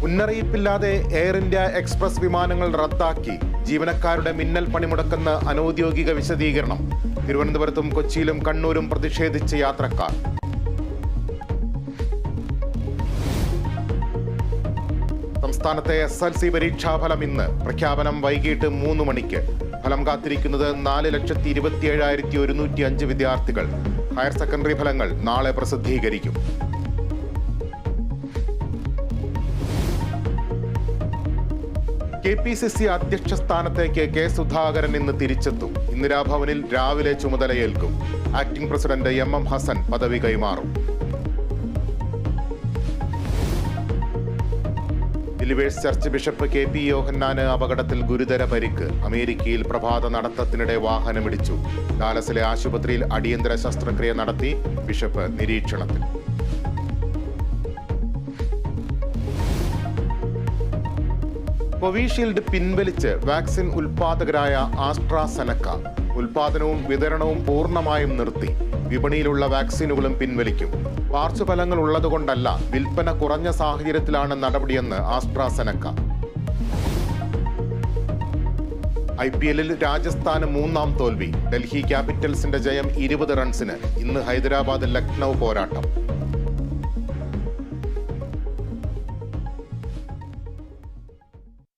മുന്നറിയിപ്പില്ലാതെ air India express വിമാനങ്ങൾ റദ്ദാക്കി. ജീവനക്കാരുടെ മിന്നൽ പണിമുടക്കെന്ന് അനൌദ്യോഗിക വിശദീകരണം. തിരുവനന്തപുരത്തും കൊച്ചിയിലും കണ്ണൂരും പ്രതിഷേധിച്ച് യാത്രക്കാർ. സംസ്ഥാനത്തെ SSLC പരീക്ഷാഫലം ഇന്ന്. പ്രഖ്യാപനം വൈകിട്ട് 3 മണിക്ക്. ഫലം കാത്തിരിക്കുന്നത് 4,27,105 വിദ്യാർത്ഥികൾ. ഹയർ സെക്കൻഡറി ഫലങ്ങൾ നാളെ പ്രസിദ്ധീകരിക്കും. KPCC അധ്യക്ഷ സ്ഥാനത്തേക്ക് K. സുധാകരൻ ഇന്ന് തിരിച്ചെത്തും. ഇന്ദിരാഭവനിൽ രാവിലെ ചുമതലയേൽക്കും. ആക്ടിംഗ് പ്രസിഡന്റ് MM ഹസൻ പദവി കൈമാറും. ബിലീവേഴ്സ് ചർച്ച് ബിഷപ്പ് KP യോഹന്നാന് അപകടത്തിൽ ഗുരുതര പരിക്ക്. അമേരിക്കയിൽ പ്രഭാത നടത്തത്തിനിടെ വാഹനമിടിച്ചു. ഡാലസിലെ ആശുപത്രിയിൽ അടിയന്തര ശസ്ത്രക്രിയ നടത്തി. ബിഷപ്പ് നിരീക്ഷണത്തിൽ. കോവിഷീൽഡ് പിൻവലിച്ച് വാക്സിൻ ഉൽപാദകരായ ആസ്ട്രാസെനക്ക. ഉൽപാദനവും വിതരണവും പൂർണ്ണമായും നിർത്തി. വിപണിയിലുള്ള വാക്സിനുകളും പിൻവലിക്കും. പാർശ്വഫലങ്ങൾ ഉള്ളതുകൊണ്ടല്ല, വിൽപ്പന കുറഞ്ഞ സാഹചര്യത്തിലാണ് നടപടിയെന്ന് ആസ്ട്രാസെനക്ക. IPL-ൽ രാജസ്ഥാന് 3ാം തോൽവി. ഡൽഹി ക്യാപിറ്റൽസിന്റെ ജയം 20 റൺസിന്. ഇന്ന് ഹൈദരാബാദ് ലക്നൌ പോരാട്ടം.